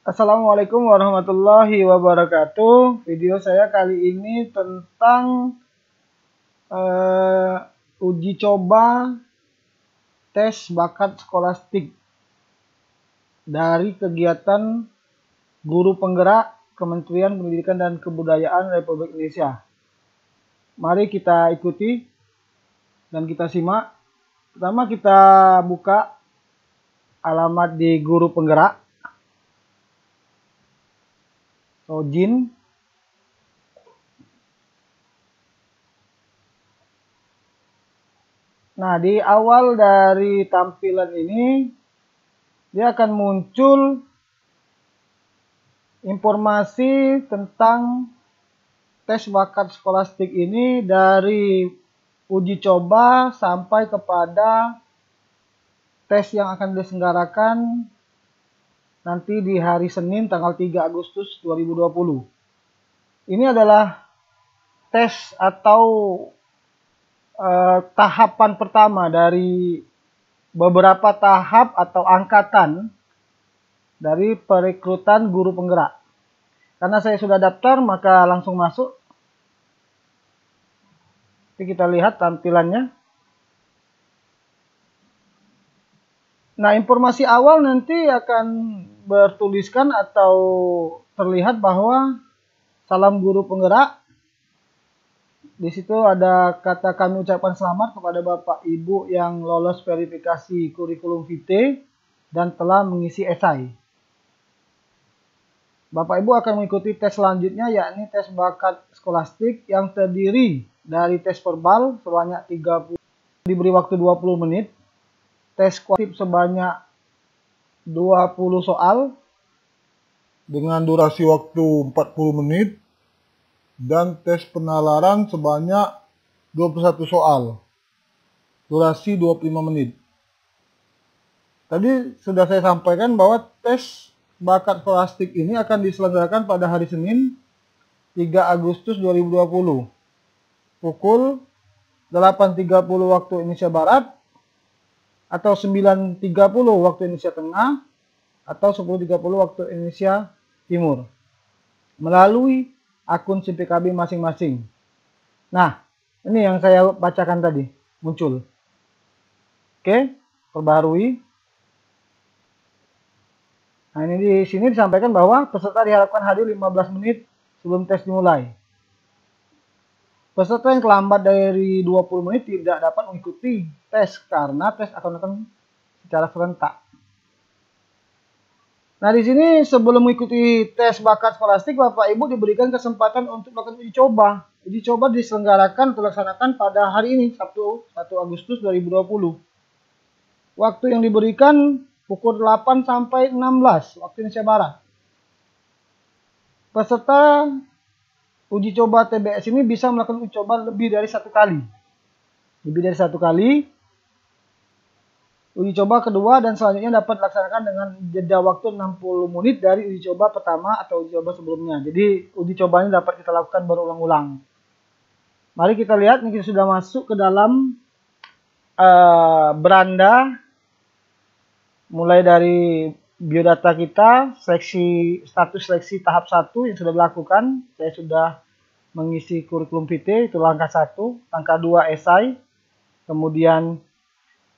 Assalamualaikum warahmatullahi wabarakatuh. Video saya kali ini tentang uji coba tes bakat skolastik dari kegiatan guru penggerak Kementerian Pendidikan dan Kebudayaan Republik Indonesia. Mari kita ikuti dan kita simak. Pertama kita buka alamat di guru penggerak. Login. Nah, di awal dari tampilan ini dia akan muncul informasi tentang tes bakat skolastik ini dari uji coba sampai kepada tes yang akan diselenggarakan nanti di hari Senin tanggal 3 Agustus 2020. Ini adalah tes atau tahapan pertama dari beberapa tahap atau angkatan dari perekrutan guru penggerak. Karena saya sudah daftar, maka langsung masuk. Jadi kita lihat tampilannya. Nah, informasi awal nanti akan bertuliskan atau terlihat bahwa salam guru penggerak. Di situ ada kata kami ucapkan selamat kepada Bapak Ibu yang lolos verifikasi kurikulum vitae dan telah mengisi esai. Bapak Ibu akan mengikuti tes selanjutnya, yakni tes bakat skolastik yang terdiri dari tes verbal sebanyak 30, diberi waktu 20 menit, tes kualitatif sebanyak 20 soal dengan durasi waktu 40 menit, dan tes penalaran sebanyak 21 soal, durasi 25 menit. Tadi sudah saya sampaikan bahwa tes bakat skolastik ini akan diselenggarakan pada hari Senin 3 Agustus 2020 pukul 8.30 waktu Indonesia Barat atau 9.30 waktu Indonesia Tengah atau 10.30 waktu Indonesia Timur melalui akun CPKB masing-masing. Nah, ini yang saya bacakan tadi muncul. Oke, perbarui. Nah, ini di sini disampaikan bahwa peserta diharapkan hadir 15 menit sebelum tes dimulai. Peserta yang terlambat dari 20 menit tidak dapat mengikuti tes karena tes akan dilakukan secara serentak. Nah, di sini sebelum mengikuti tes bakat skolastik, Bapak Ibu diberikan kesempatan untuk melakukan uji coba. Uji coba diselenggarakan atau dilaksanakan pada hari ini, Sabtu 1 Agustus 2020. Waktu yang diberikan pukul 8 sampai 16 waktu Indonesia Barat. Peserta uji coba TBS ini bisa melakukan uji coba lebih dari satu kali. Lebih dari satu kali. Uji coba kedua dan selanjutnya dapat dilaksanakan dengan jeda waktu 60 menit dari uji coba pertama atau uji coba sebelumnya. Jadi uji coba ini dapat kita lakukan berulang-ulang. Mari kita lihat, ini kita sudah masuk ke dalam beranda. Mulai dari biodata kita, status seleksi tahap 1 yang sudah dilakukan. Saya sudah mengisi kurikulum vitae, itu langkah 1. Langkah 2 esai. Kemudian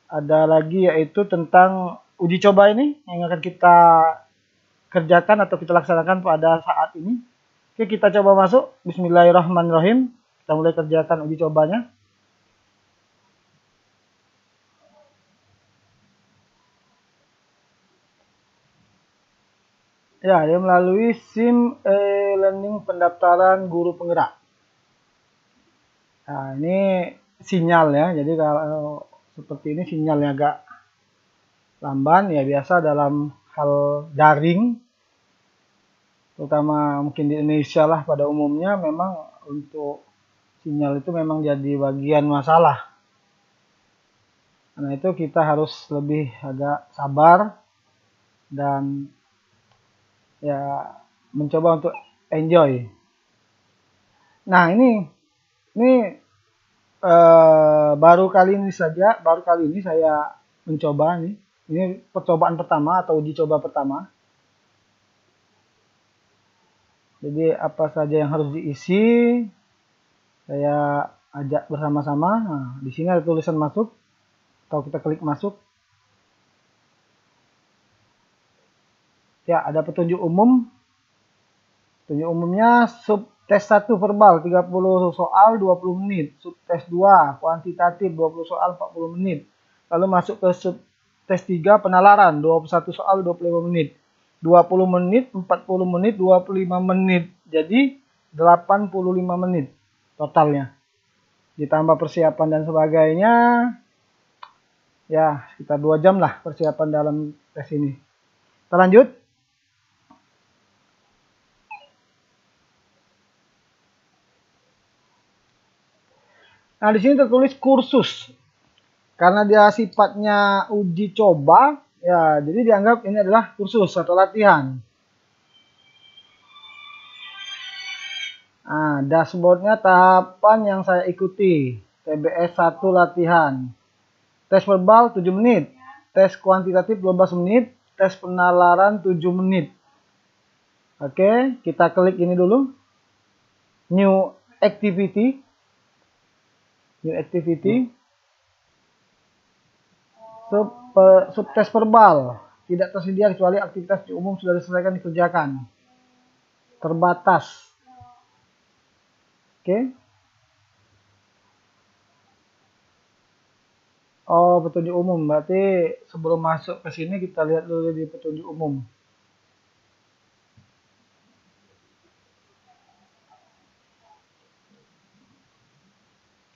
ada lagi yaitu tentang uji coba ini yang akan kita kerjakan atau kita laksanakan pada saat ini. Oke, kita coba masuk. Bismillahirrahmanirrahim. Kita mulai kerjakan uji cobanya. Ya, dia melalui SIM e-learning pendaftaran guru penggerak. Nah, ini sinyal ya. Jadi kalau seperti ini sinyalnya agak lamban, ya biasa dalam hal daring, terutama mungkin di Indonesia lah pada umumnya, memang untuk sinyal itu memang jadi bagian masalah. Karena itu kita harus lebih agak sabar dan ya mencoba untuk enjoy. Nah, ini baru kali ini saya mencoba nih. Ini percobaan pertama atau uji coba pertama. Jadi apa saja yang harus diisi, saya ajak bersama-sama. Nah, di sini ada tulisan masuk, atau kita klik masuk. Ya, ada petunjuk umum. Petunjuk umumnya subtes 1 verbal 30 soal 20 menit, subtes 2 kuantitatif 20 soal 40 menit. Lalu masuk ke subtes 3 penalaran 21 soal 25 menit. 20 menit, 40 menit, 25 menit. Jadi 85 menit totalnya. Ditambah persiapan dan sebagainya, ya sekitar 2 jam lah persiapan dalam tes ini. Kita lanjut. Nah, di sini tertulis kursus. Karena dia sifatnya uji coba, ya jadi dianggap ini adalah kursus atau latihan. Nah, dashboardnya tahapan yang saya ikuti. TBS 1 latihan. Tes verbal 7 menit. Tes kuantitatif 12 menit. Tes penalaran 7 menit. Oke, kita klik ini dulu. New activity. New activity. Subtes verbal. Tidak tersedia kecuali aktivitas umum sudah diselesaikan dikerjakan. Terbatas. Oke. Oh, petunjuk umum. Berarti sebelum masuk ke sini kita lihat dulu di petunjuk umum.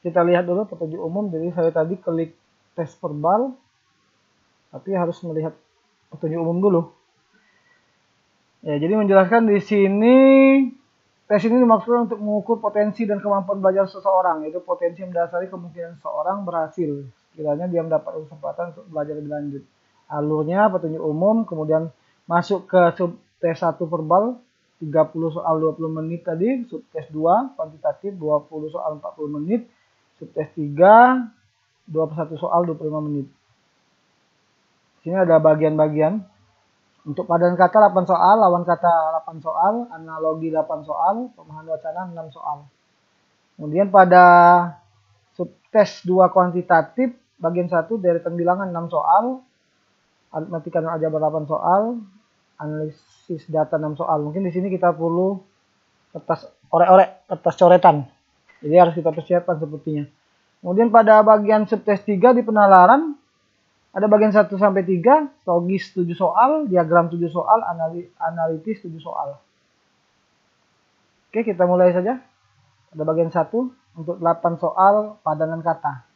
Kita lihat dulu petunjuk umum. Jadi saya tadi klik tes verbal, tapi harus melihat petunjuk umum dulu. Ya, jadi menjelaskan di sini tes ini dimaksudkan untuk mengukur potensi dan kemampuan belajar seseorang, yaitu potensi yang mendasari kemungkinan seseorang berhasil. Sekiranya dia mendapat kesempatan untuk belajar lebih lanjut. Alurnya petunjuk umum, kemudian masuk ke subtes 1 verbal 30 soal 20 menit tadi, subtes 2 kuantitatif 20 soal 40 menit, subtes 3 21 soal 25 menit. Di sini ada bagian-bagian. Untuk padan kata 8 soal, lawan kata 8 soal, analogi 8 soal, pemahaman wacana 6 soal. Kemudian pada subtes 2 kuantitatif, bagian 1 deretan bilangan 6 soal, aritmatika dan aljabar 8 soal, analisis data 6 soal. Mungkin di sini kita perlu kertas orek-orek, kertas coretan. Jadi harus kita persiapkan sepertinya. Kemudian pada bagian subtes 3 di penalaran, ada bagian 1 sampai 3, logis 7 soal, diagram 7 soal, analitis 7 soal. Oke, kita mulai saja. Ada bagian 1 untuk 8 soal padanan kata.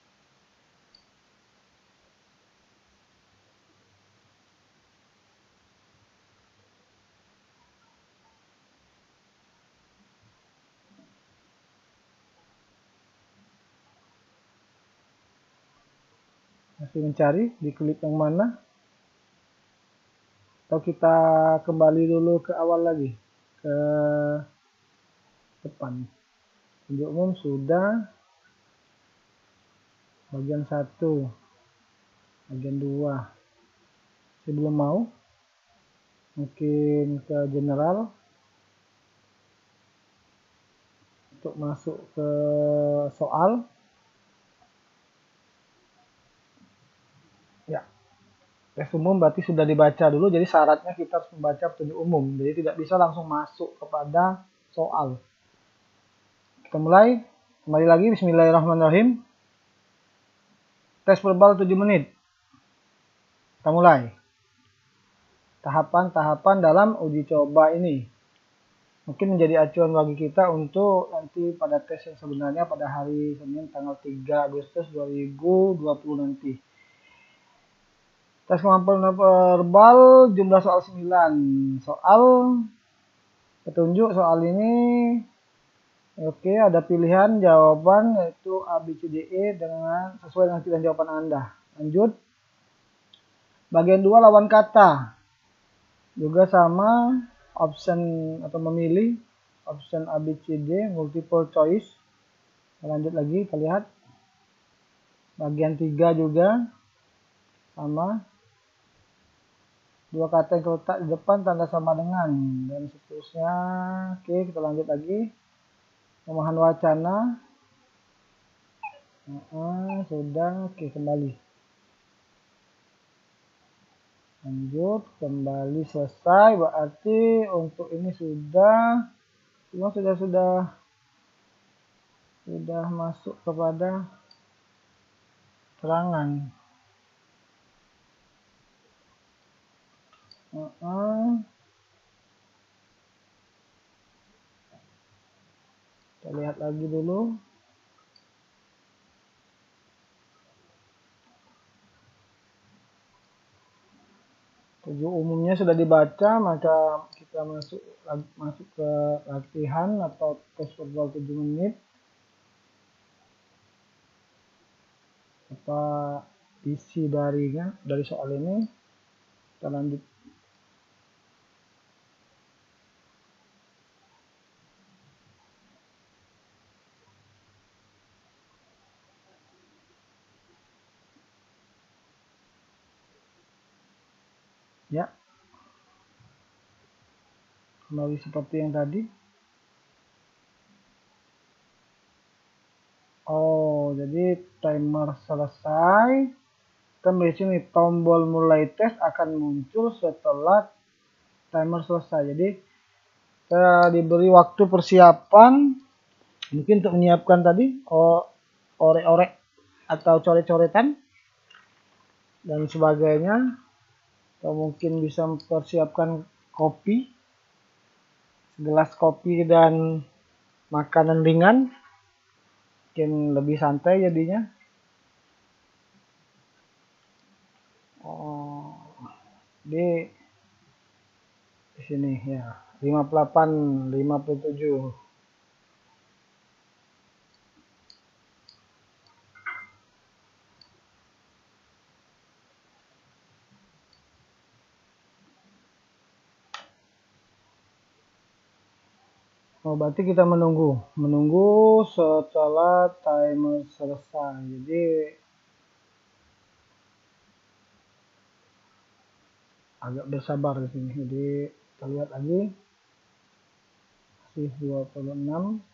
Masih mencari, diklik yang mana? Atau kita kembali dulu ke awal lagi, ke depan. Petunjuk umum sudah. Bagian 1, bagian 2. Saya belum mau. Mungkin ke general. Untuk masuk ke soal. Ya. Tes umum berarti sudah dibaca dulu, jadi syaratnya kita harus membaca petunjuk umum. Jadi tidak bisa langsung masuk kepada soal. Kita mulai. Kembali lagi, bismillahirrahmanirrahim. Tes verbal 7 menit. Kita mulai. Tahapan-tahapan dalam uji coba ini. Mungkin menjadi acuan bagi kita untuk nanti pada tes yang sebenarnya pada hari Senin tanggal 3 Agustus 2020 nanti. Tes kemampuan verbal jumlah soal 9 soal. Petunjuk soal ini. Oke, ada pilihan jawaban yaitu A, B, C, D, E dengan sesuai dengan pilihan jawaban Anda. Lanjut. Bagian 2 lawan kata. Juga sama, option atau memilih option A, B, C, D, multiple choice. Lanjut lagi, kita lihat. Bagian 3 juga sama. Dua kata yang terletak di depan tanda sama dengan dan seterusnya. Oke, kita lanjut lagi. Pemohon wacana. Sudah. Oke, kembali. Lanjut, kembali selesai. Berarti untuk ini sudah masuk kepada serangan. Kita lihat lagi dulu. Tujuh umumnya sudah dibaca, maka kita masuk ke latihan atau tes verbal 7 menit. Apa isi dari soal ini? Kita lanjut. Ya, kembali seperti yang tadi. Oh, jadi timer selesai. Kan di sini tombol mulai tes akan muncul setelah timer selesai. Jadi kita diberi waktu persiapan mungkin untuk menyiapkan tadi orek-orek atau coret-coretan dan sebagainya. Atau mungkin bisa mempersiapkan kopi, segelas kopi dan makanan ringan, mungkin lebih santai jadinya. Di sini ya 58, 57. Oh, berarti kita menunggu setelah timer selesai. Jadi agak bersabar di sini. Jadi kita lihat lagi. Masih 26.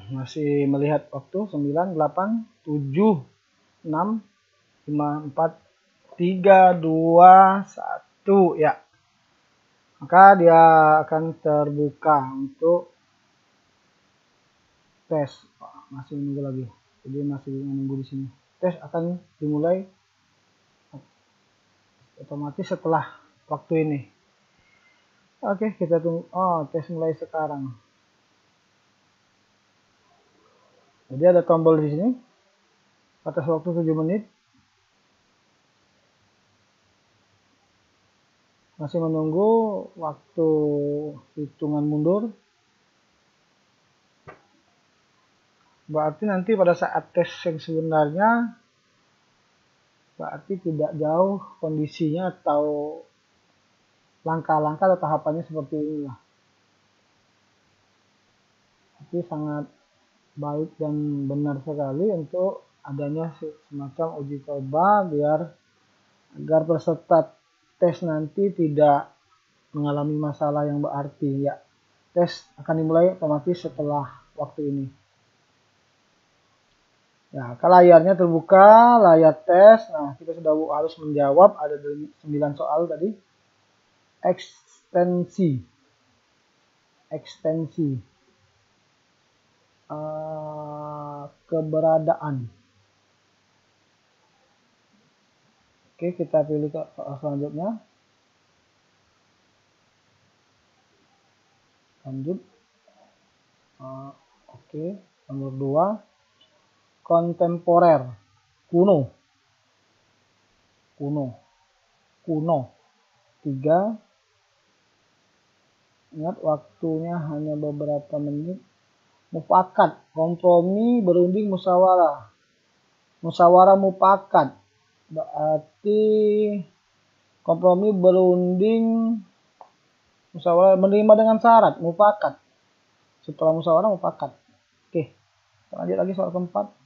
Masih melihat waktu 9, 8, 7, 6, 5, 4, 3, 2, 1 ya. Maka dia akan terbuka untuk tes. Masih menunggu lagi. Jadi masih menunggu di sini. Tes akan dimulai otomatis setelah waktu ini. Oke, kita tunggu. Oh, tes mulai sekarang. Jadi ada tombol di sini. Batas waktu 7 menit. Masih menunggu waktu hitungan mundur. Berarti nanti pada saat tes yang sebenarnya berarti tidak jauh kondisinya atau langkah-langkah atau tahapannya seperti inilah. Tapi sangat baik dan benar sekali untuk adanya semacam uji coba agar peserta tes nanti tidak mengalami masalah yang berarti ya. Tes akan dimulai otomatis setelah waktu ini. Ya, kalau layarnya terbuka, layar tes. Nah, kita sudah harus menjawab ada 9 soal tadi. Ekstensi. Keberadaan. Oke, kita pilih ke soal selanjutnya. Lanjut. Oke, nomor 2. Kontemporer. Kuno. 3. Ingat waktunya hanya beberapa menit. Mufakat. Kompromi, berunding, musyawarah. Musyawarah mufakat. Berarti kompromi, berunding, musyawarah, menerima dengan syarat, mufakat. Setelah musyawarah mufakat. Oke, kita lanjut lagi soal keempat.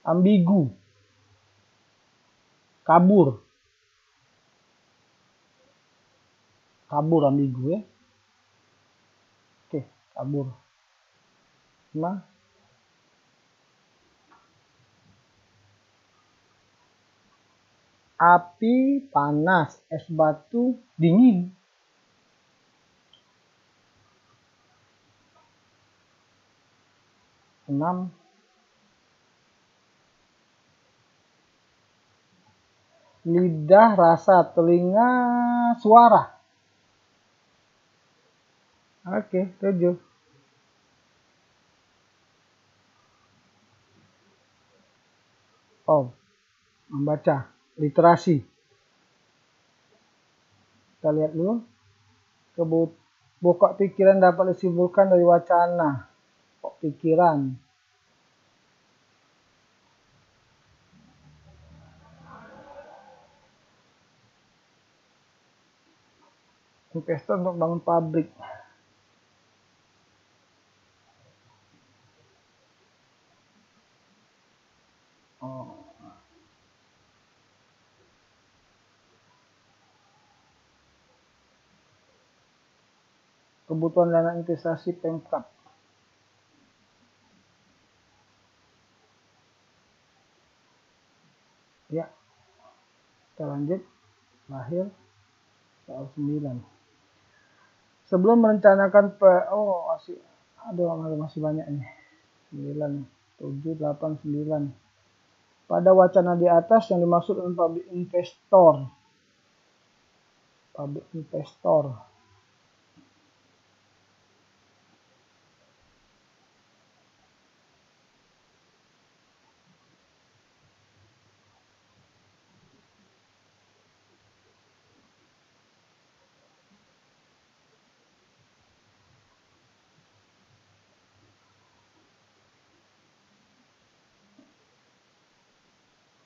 Ambigu, kabur, ambigu ya. Oke, kabur. 5. Api panas, es batu dingin. Enam. Lidah, rasa, telinga, suara. Oke, 7. Oh, membaca, literasi. Kita lihat dulu. Pokok pikiran dapat disimpulkan dari wacana. Pokok pikiran. Investor untuk bangun pabrik. Oh. Kebutuhan dana investasi Pemkab. Ya, kita lanjut. Lahir soal 9. Sebelum merencanakan masih banyak nih. 9, 7, 8, 9. Pada wacana di atas yang dimaksud dengan public investor. Public investor.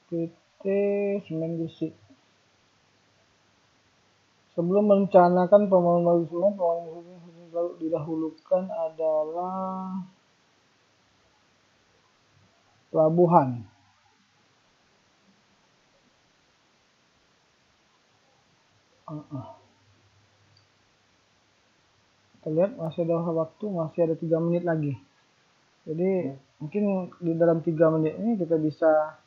PT Semen Gresik. Sebelum merencanakan pembangunan semen, yang didahulukan adalah pelabuhan. Kita lihat masih ada waktu, masih ada 3 menit lagi. Jadi mungkin di dalam 3 menit ini kita bisa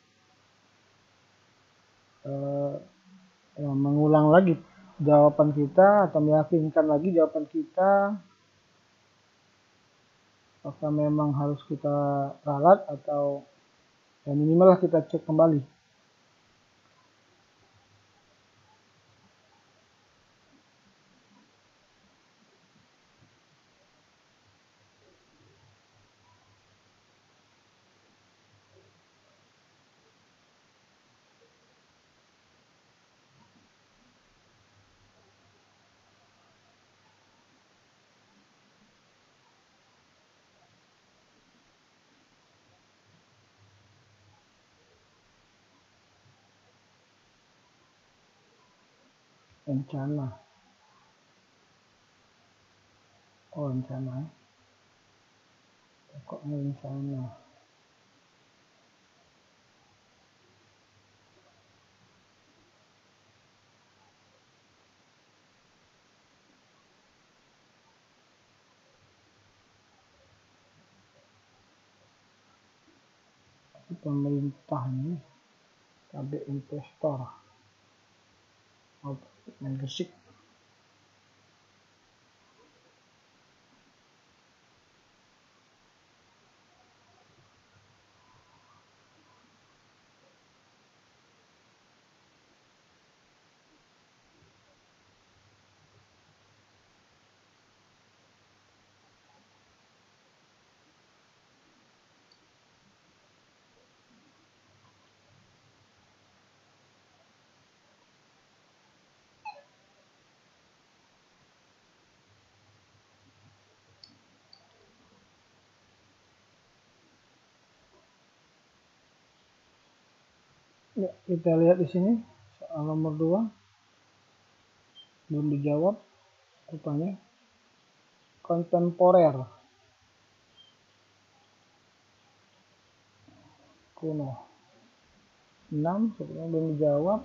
mengulang lagi jawaban kita atau meyakinkan lagi jawaban kita, apakah memang harus kita ralat atau minimal kita cek kembali. Rencana. Rencana. Pokoknya rencana. Pemerintah ini public investor. Semen Gresik. Ya, kita lihat di sini soal nomor 2 belum dijawab rupanya. Kontemporer kuno 6 sebenarnya belum dijawab.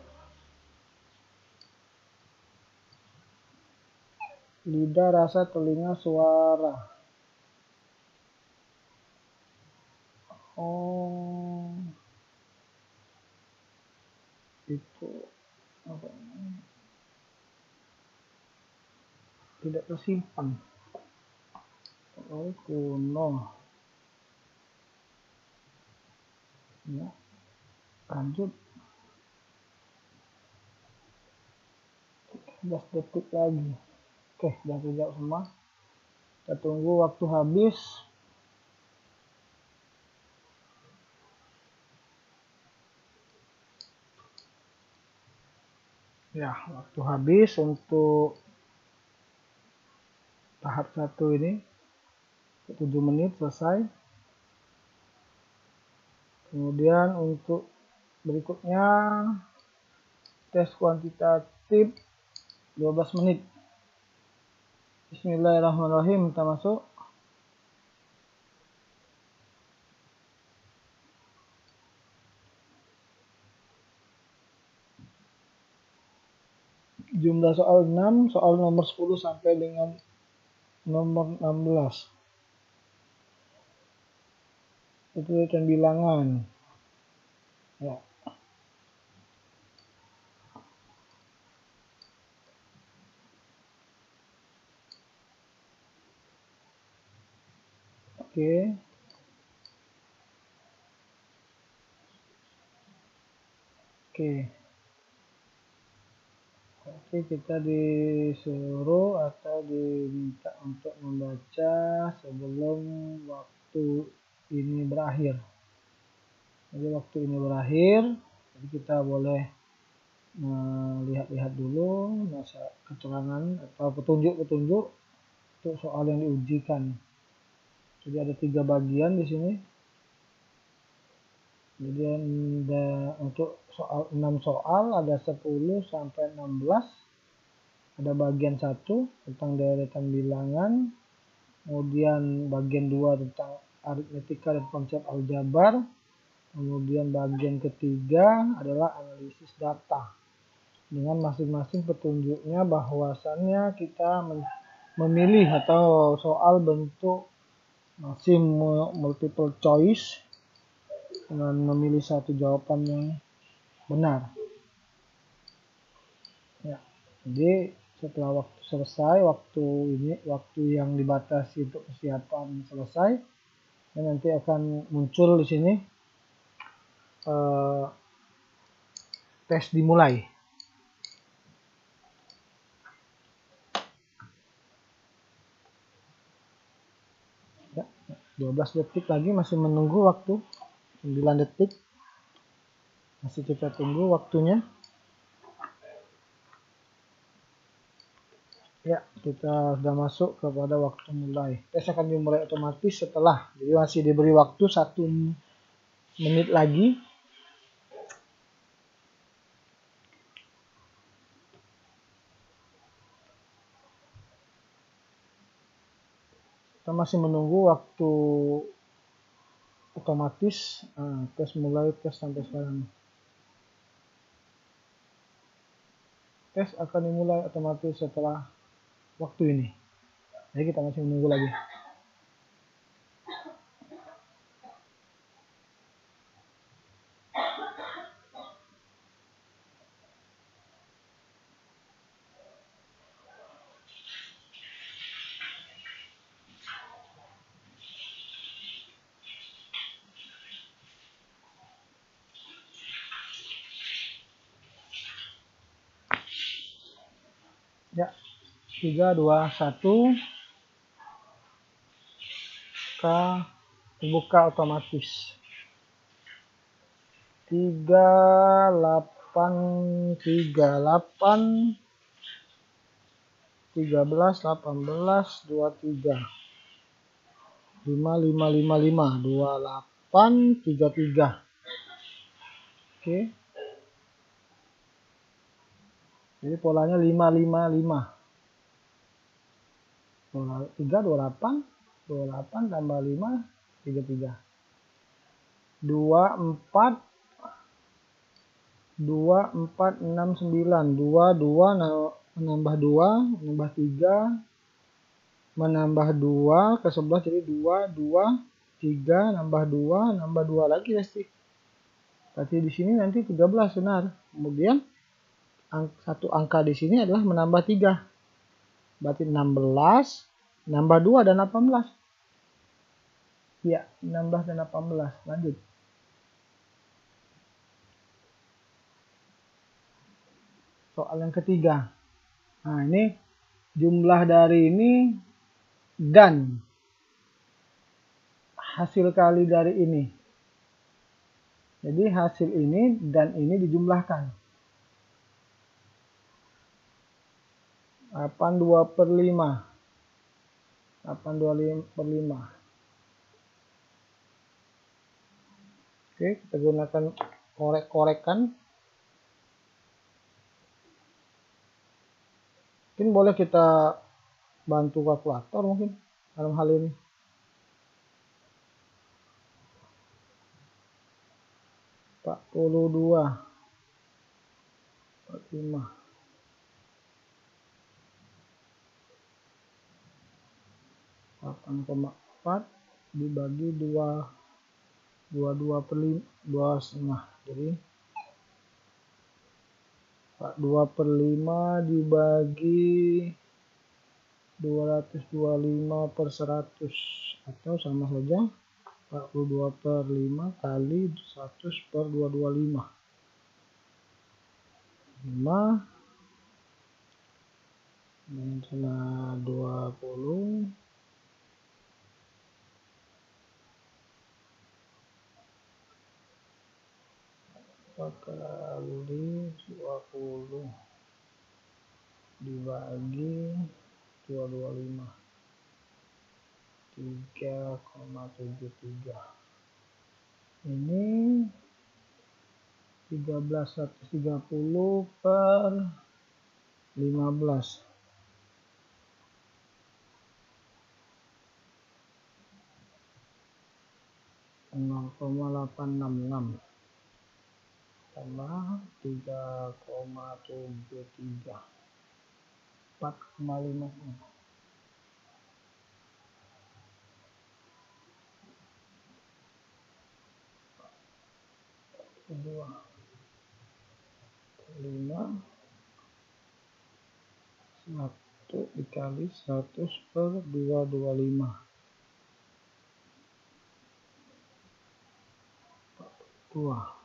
Lidah, rasa, telinga, suara. Oh, itu apa? Tidak tersimpan. Oh, kuno. Ya, lanjut. 11 detik lagi. Oke, sudah terjawab semua. Kita tunggu waktu habis. Ya, waktu habis untuk tahap 1 ini. 7 menit selesai. Kemudian untuk berikutnya tes kuantitatif 12 menit. Bismillahirrahmanirrahim, kita masuk. Jumlah soal 6, soal nomor 10 sampai dengan nomor 16. Itu kan bilangan. Ya. Oke. Oke, kita disuruh atau diminta untuk membaca sebelum waktu ini berakhir. Jadi waktu ini berakhir, jadi kita boleh melihat-lihat dulu masa keterangan atau petunjuk-petunjuk untuk soal yang diujikan. Jadi ada 3 bagian di sini. Kemudian untuk soal 6 soal ada 10 sampai 16. Ada bagian 1 tentang deretan bilangan, kemudian bagian 2 tentang aritmetika dan konsep aljabar, kemudian bagian ketiga adalah analisis data dengan masing-masing petunjuknya bahwasannya kita memilih atau soal bentuk masih multiple choice dengan memilih satu jawaban yang benar. Ya, jadi setelah waktu selesai, waktu yang dibatasi untuk persiapan selesai, dan nanti akan muncul di sini tes dimulai. Ya, 12 detik lagi, masih menunggu waktu 9 detik. Masih kita tunggu waktunya. Ya, kita sudah masuk kepada waktu mulai. Tes akan dimulai otomatis setelah. Jadi masih diberi waktu 1 menit lagi. Kita masih menunggu waktu otomatis. Tes mulai, tes sampai sekarang. Tes akan dimulai otomatis setelah waktu ini. Jadi kita masih menunggu lagi. Ya, 3, 2, 1. Terbuka otomatis. 38, 13, 18, 23. 5, 5, 5, 5, 28, 33. Oke. Jadi polanya 555. 3 28 tambah 5 33. 24 2469. 2 menambah 2 menambah 3 menambah 2 ke 11 jadi 2 3 nambah 2 nambah 2 lagi pasti. Berarti di sini nanti 13 benar. Kemudian satu angka di sini adalah menambah 3. Berarti 16 nambah 2 dan 18. Ya, 16 dan 18. Lanjut. Soal yang ketiga. Nah, ini jumlah dari ini dan hasil kali dari ini. Jadi hasil ini dan ini dijumlahkan. 82 per 5. 82 per 5. Oke, kita gunakan korek-korekan. Mungkin boleh kita bantu kalkulator mungkin dalam hal ini. 42 per 5. 8,4 dibagi 22 per 5, 2,5. Jadi 2 per 5 dibagi 225 per 100 atau sama saja 42 per 5 kali 100 per 225. 5 dengan 20 kali 20 dibagi 225 3,73. Ini 1330 per 15. 0,866 tambah 3,73 4,5. Kedua 5 1 dikali 100 per 225 2.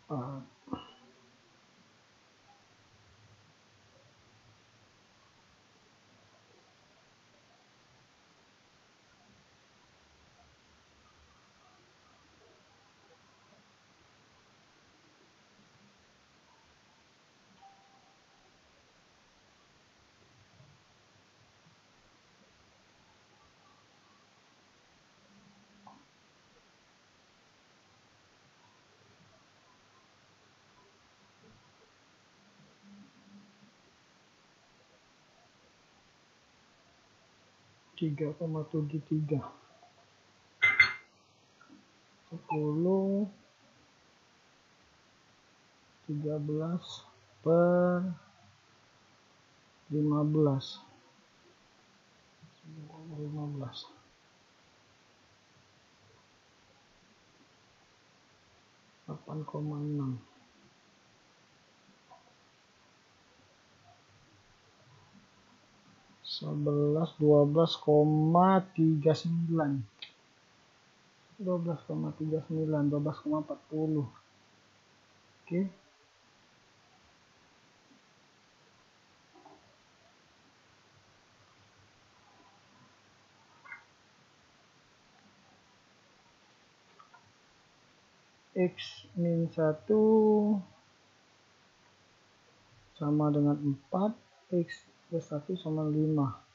Ah, 3,73 10 13 per 15 8,6 11 12,39 12,40. Oke. X min 1 sama dengan 4, X plus 1 sama 5.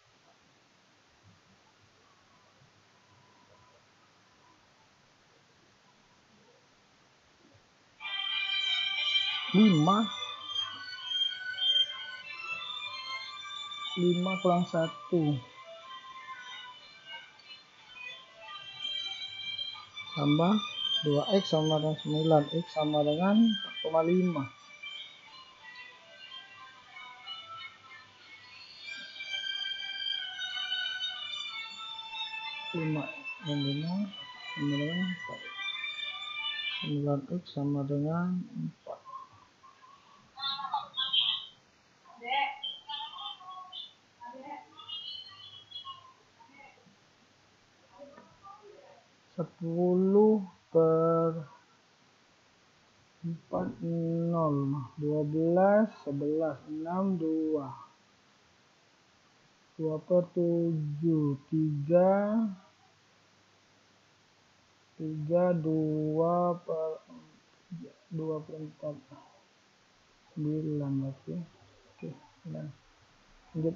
5 kurang 1 tambah 2x sama dengan 9, x sama dengan 4,5. 5 dan 5 sama dengan 4. 9x sama dengan 4. Sepuluh per 4 0, 12 11 6 2 per 7 3 2 per 2 per 4 9 berarti. Oke, dan lanjut.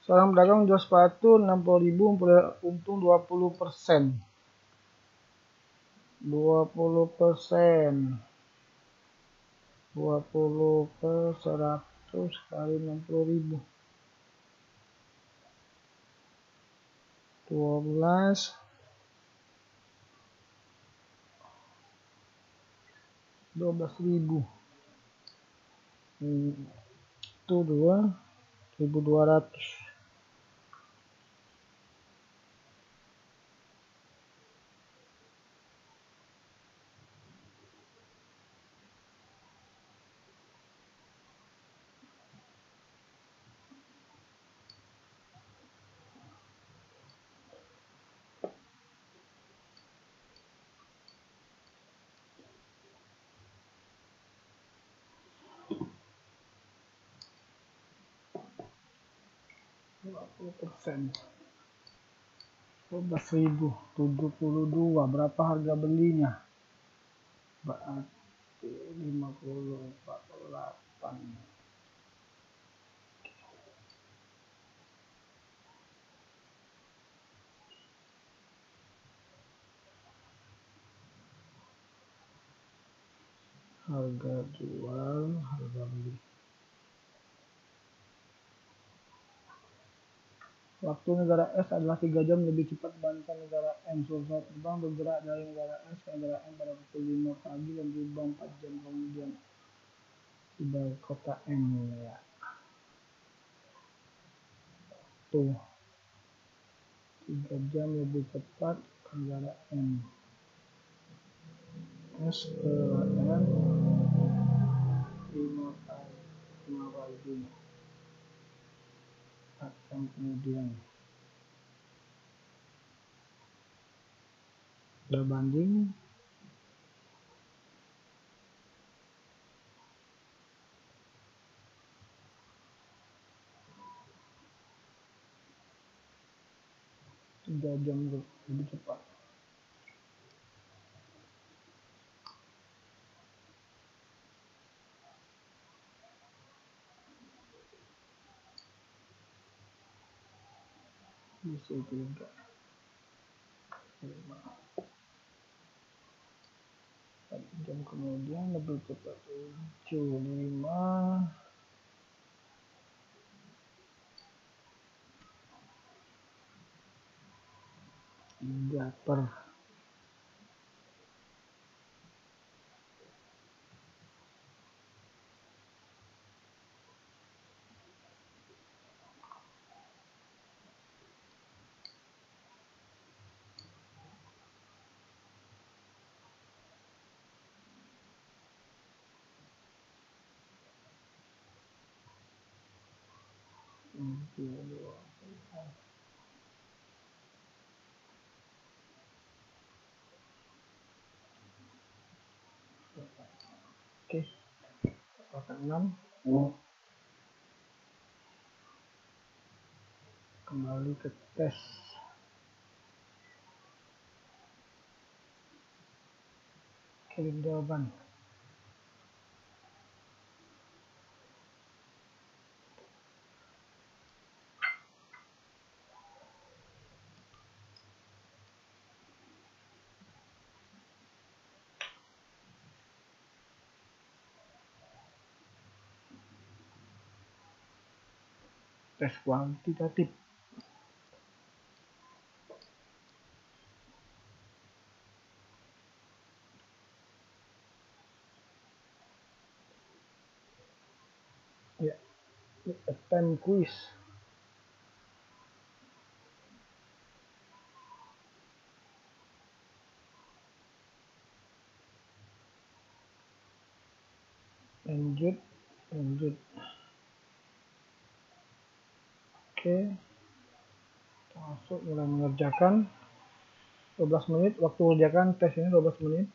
Seorang pedagang menjual sepatu 60.000 memperoleh untung 20%. 20% 20 per 100 kali 60.000. 12 12.000 itu 2.200. %. 12.072. Berapa harga belinya? Berarti 50/48. Harga jual, harga beli. Waktu negara S adalah 3 jam lebih cepat dibandingkan negara M. Pesawat terbang bergerak dari negara S ke negara M pada pukul 5 pagi dan tiba 4 jam kemudian tiba di kota M. Ya. Tuh, 3 jam lebih cepat ke negara M. S ke M 5 pagi 4 jam kemudian. Berbanding 3 jam lebih cepat. Bisa 3 4 jam kemudian lebih cepat 7 5 3 per 2. Oke, 6. Kembali ke tes. kirim jawaban. Tes kuantitatif. Ya, attempt quiz. Lanjut. Oke. Masuk mulai mengerjakan. 12 menit waktu mengerjakan tes ini 12 menit.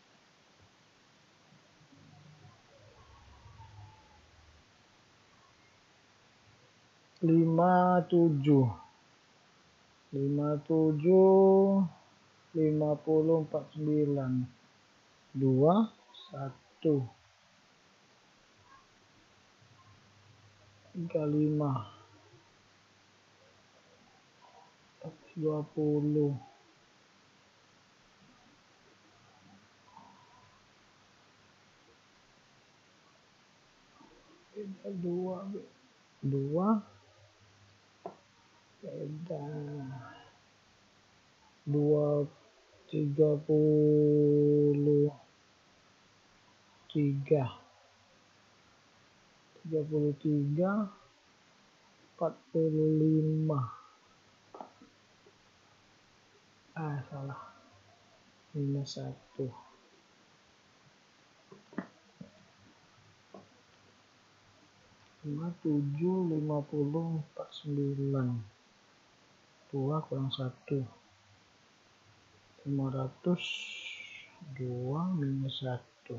lima tujuh 50 49 2 1 35 20 2 beda 2 33 45 salah minus 1 57 50 49 2 kurang 1 500 2 minus 1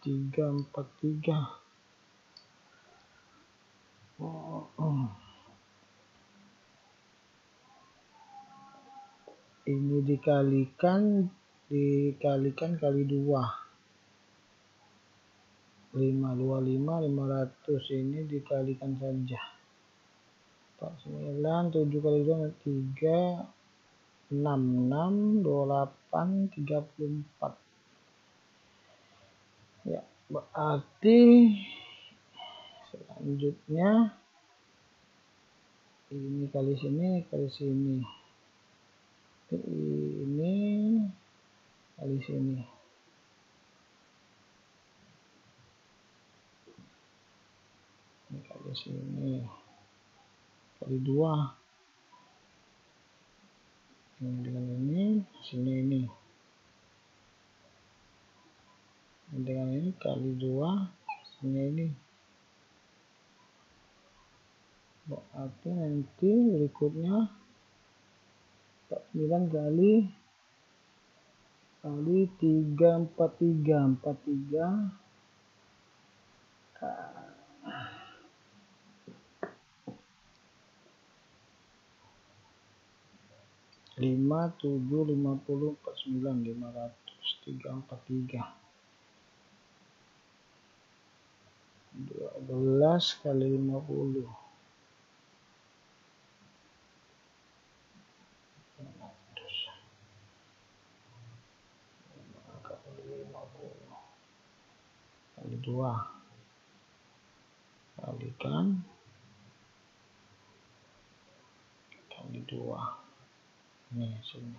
343 ini dikalikan kali 2 525 500 ini dikalikan saja 49 7 kali 2 3 66 28 34 ya, berarti selanjutnya ini kali sini kali sini ini kali sini ini kali sini kali 2 ini dengan ini sini ini dengan ini kali 2 sini ini berarti nanti berikutnya 49 kali 343 5 7 50 49 500 343 12 kali 50 kali 2 kalikan kali 2 ini sini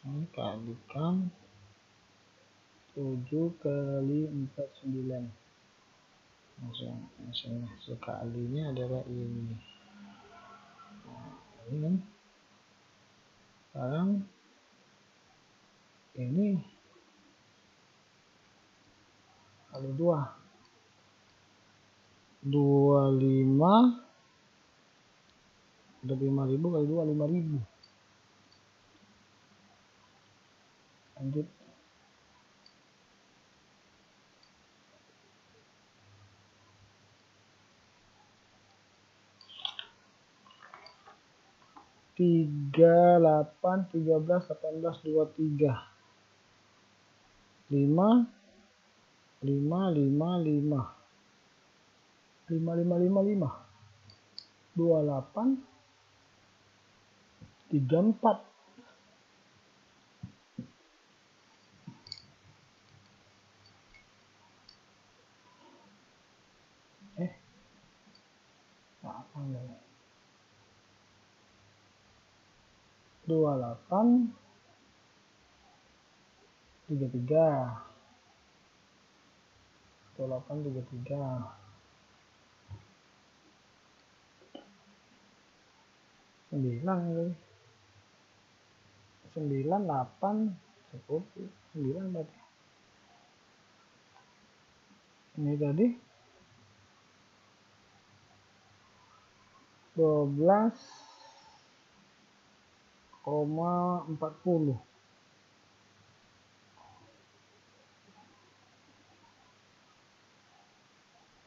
ini kalikan 7 kali 49 langsung sekalinya adalah ini ini kan sekarang ini kali 2 25 udah 5000 kali 2 5000 lanjut 38 13 18 23 5 5 5 5 5 5 5 5 28 34. Apa nih? 28 33 28 33 9 kali 9 8 10 9 berarti ini tadi 12,40.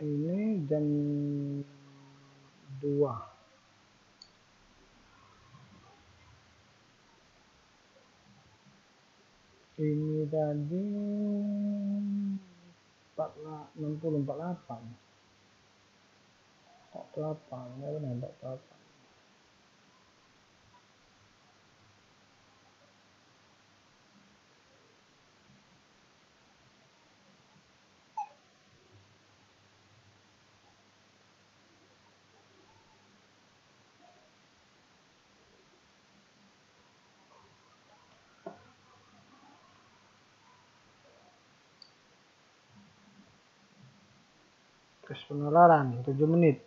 Ini jam 2. Ini tadi 60 48 ya benar 48. Tes penularan 7 menit.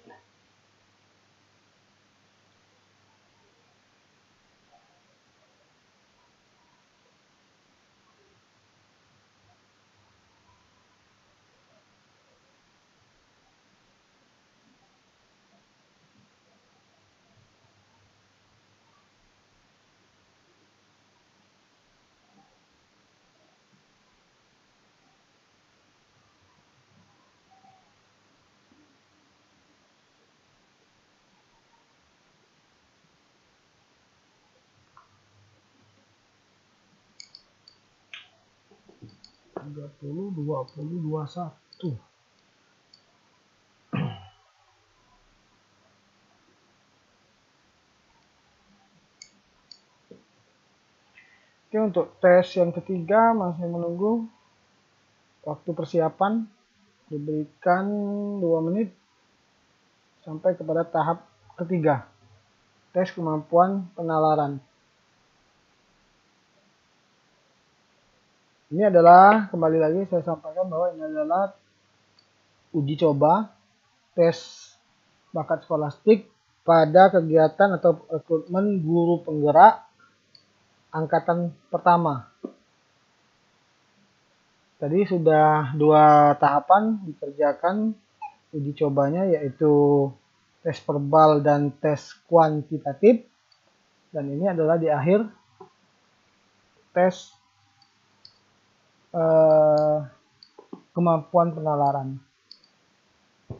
Tiga puluh 21. Oke, untuk tes yang ketiga masih menunggu waktu persiapan, diberikan 2 menit sampai kepada tahap ketiga, tes kemampuan penalaran. Ini adalah, kembali lagi saya sampaikan bahwa ini adalah uji coba tes bakat skolastik pada kegiatan atau rekrutmen guru penggerak angkatan pertama. Tadi sudah 2 tahapan dikerjakan uji cobanya, yaitu tes verbal dan tes kuantitatif, dan ini adalah di akhir tes kemampuan penalaran.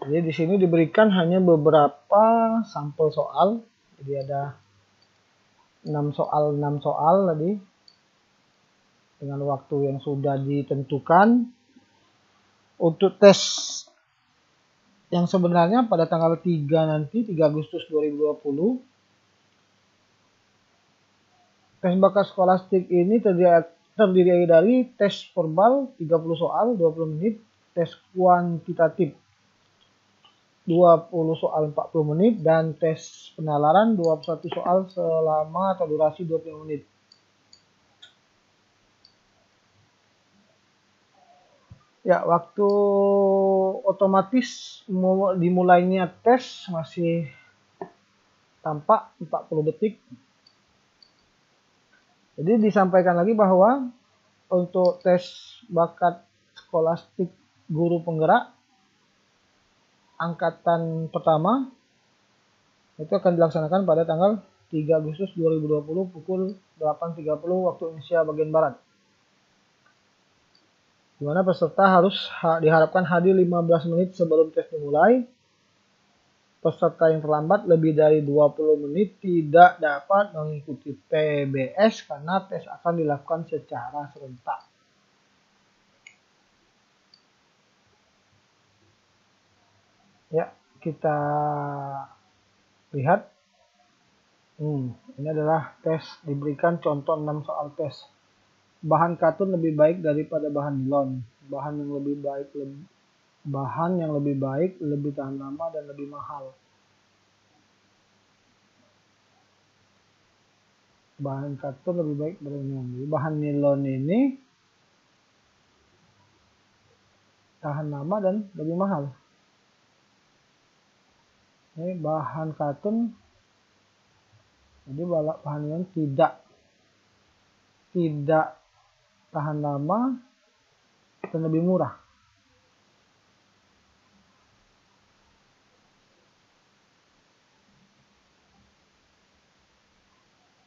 Jadi di sini diberikan hanya beberapa sampel soal, jadi ada 6 soal tadi dengan waktu yang sudah ditentukan. Untuk tes yang sebenarnya pada tanggal 3 nanti, 3 Agustus 2020, tes bakat skolastik ini terdiri dari tes verbal 30 soal 20 menit, tes kuantitatif 20 soal 40 menit, dan tes penalaran 21 soal selama atau durasi 20 menit. Ya, waktu otomatis dimulainya tes masih tampak 40 detik. Jadi disampaikan lagi bahwa untuk tes bakat skolastik guru penggerak angkatan pertama itu akan dilaksanakan pada tanggal 3 Agustus 2020 pukul 8.30 waktu Indonesia bagian Barat. Di mana peserta harus diharapkan hadir 15 menit sebelum tes dimulai. Peserta yang terlambat lebih dari 20 menit tidak dapat mengikuti TBS karena tes akan dilakukan secara serentak. Ya, kita lihat. Ini adalah tes, diberikan contoh 6 soal tes. Bahan katun lebih baik daripada bahan nilon. Bahan yang lebih baik, lebih tahan lama dan lebih mahal. Bahan katun lebih baik daripada nilon. Bahan nilon ini tahan lama dan lebih mahal. Ini bahan katun, jadi bahan nilon tidak tahan lama dan lebih murah.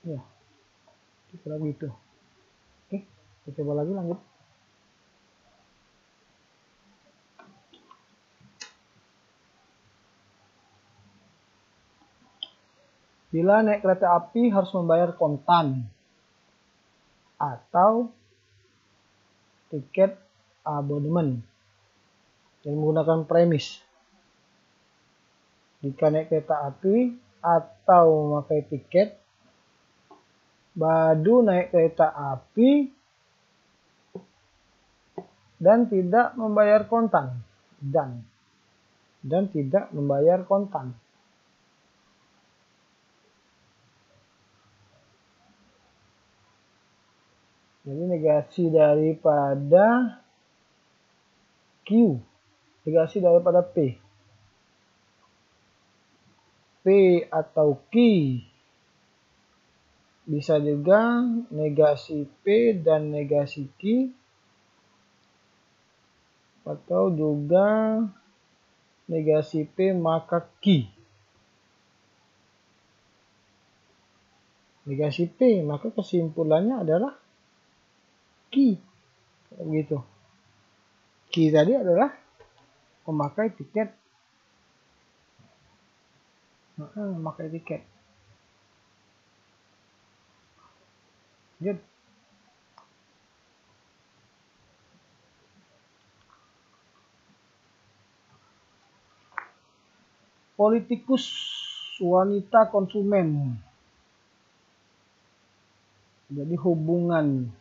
Ya, kira begitu. Oke, kita coba lagi, lanjut. Bila naik kereta api harus membayar kontan atau tiket abonemen yang menggunakan premis. Jika naik kereta api atau memakai tiket, Badu naik kereta api dan tidak membayar kontan. Dan tidak membayar kontan. Jadi negasi daripada Q, negasi daripada P. P atau Q. Bisa juga negasi P dan negasi Q. Atau juga negasi P maka Q. Negasi P, maka kesimpulannya adalah Q. Begitu. Q tadi adalah memakai tiket. Memakai tiket. Lanjut. Politikus wanita konsumen. Jadi hubungan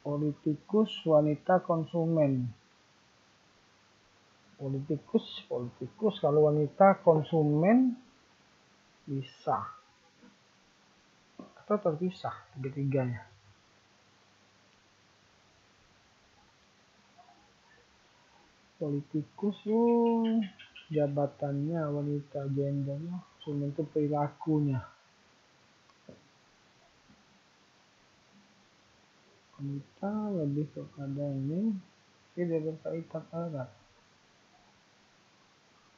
politikus wanita konsumen. Politikus kalau wanita konsumen bisa atau terpisah tiga-tiganya. Politikus jabatannya, wanita gendernya, konsumen itu perilakunya. Wanita lebih kepada ini, tidak berkaitan erat.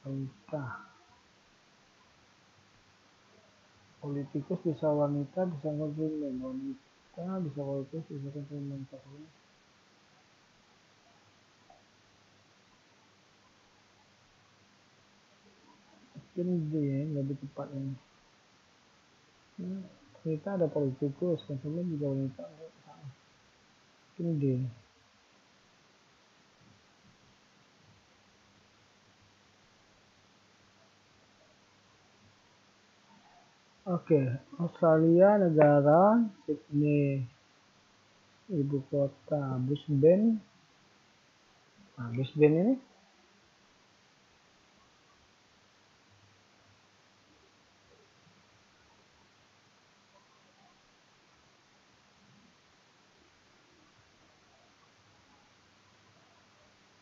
Wanita. Politikus bisa wanita, bisa konsumen. Wanita bisa politikus, bisa konsumen. Mungkin dia lebih tepat ini. Wanita ada politikus, konsumen juga wanita. Mungkin dia. Oke, Australia negara, Sydney ibu kota, Brisbane. Nah, Brisbane ini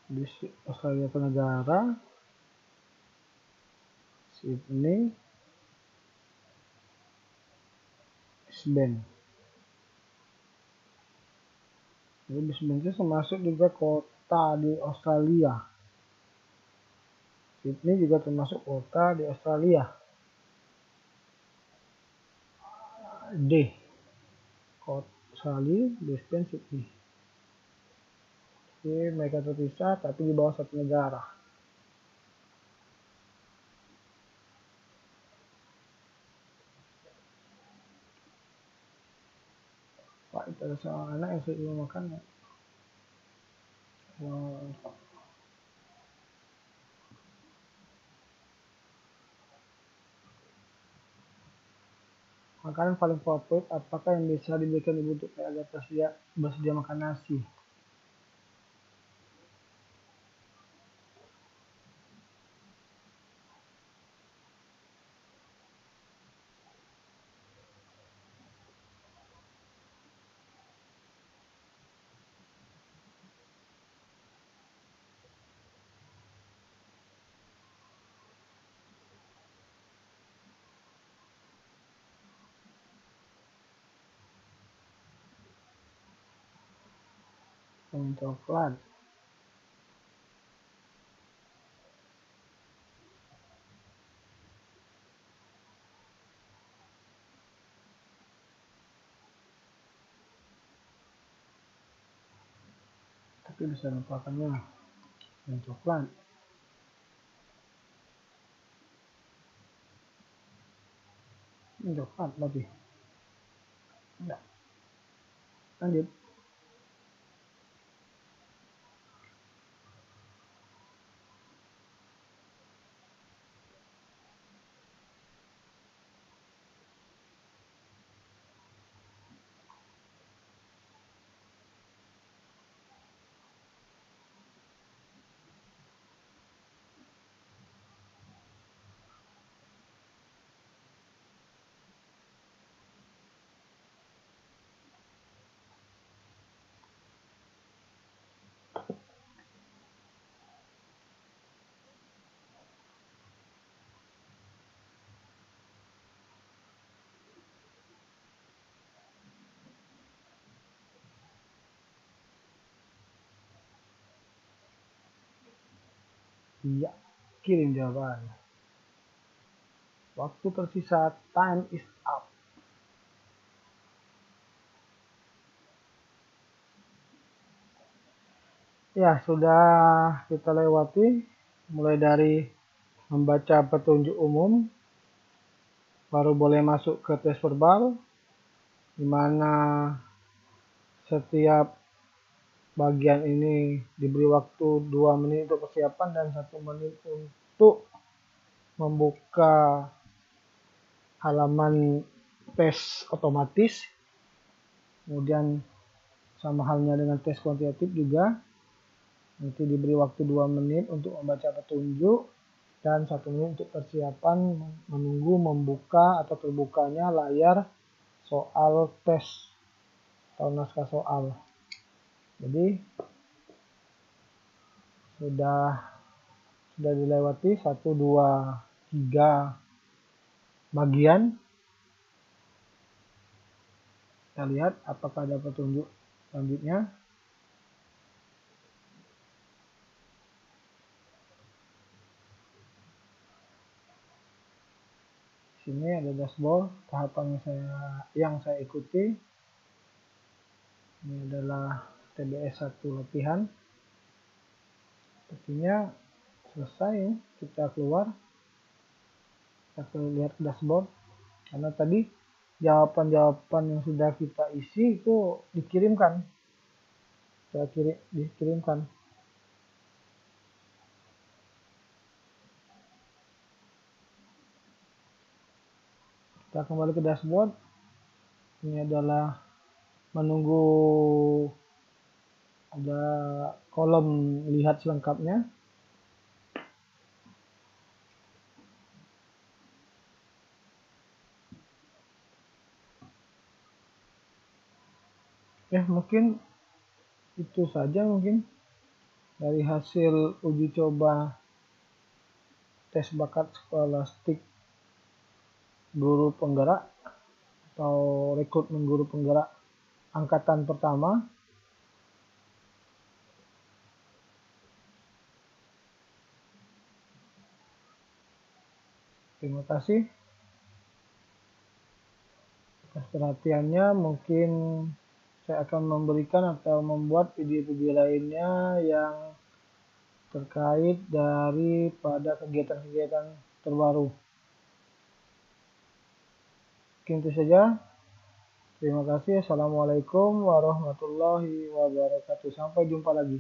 di Australia itu negara, Sydney, Brisbane. Jadi Brisbane itu termasuk juga kota di Australia. Sydney juga termasuk kota di Australia. D. Kota Australia, Brisbane, Sydney. Jadi mereka terpisah tapi di bawah satu negara. Pak, itu ada seorang anak yang sering makan ya. Makanan paling favorit apakah yang bisa diberikan ibu untuk agar bersedia makan nasi? Yang coklat. Tapi bisa lupakannya yang coklat. Yang coklat berarti. Enggak. Lanjut. Iya, kirim jawaban. Waktu tersisa, time is up. Ya, sudah kita lewati mulai dari membaca petunjuk umum, baru boleh masuk ke tes verbal, di mana setiap bagian ini diberi waktu 2 menit untuk persiapan dan 1 menit untuk membuka halaman tes otomatis. Kemudian sama halnya dengan tes kuantitatif juga, nanti diberi waktu 2 menit untuk membaca petunjuk dan 1 menit untuk persiapan menunggu membuka atau terbukanya layar soal tes atau naskah soal. Jadi sudah dilewati 1, 2, 3 bagian. Kita lihat apakah ada petunjuk selanjutnya. Sini ada dashboard tahapan yang saya ikuti. Ini adalah TBS 1 latihan. Sepertinya selesai, kita keluar. Kita lihat dashboard. Karena tadi jawaban-jawaban yang sudah kita isi itu dikirimkan. Dikirimkan. Kita kembali ke dashboard. Ini adalah menunggu ada kolom lihat selengkapnya. Mungkin itu saja mungkin dari hasil uji coba tes bakat skolastik guru penggerak atau rekrutmen guru penggerak angkatan pertama. Terima kasih atas perhatiannya. Mungkin saya akan memberikan atau membuat video-video lainnya yang terkait daripada kegiatan-kegiatan terbaru. Mungkin itu saja. Terima kasih. Assalamualaikum warahmatullahi wabarakatuh. Sampai jumpa lagi.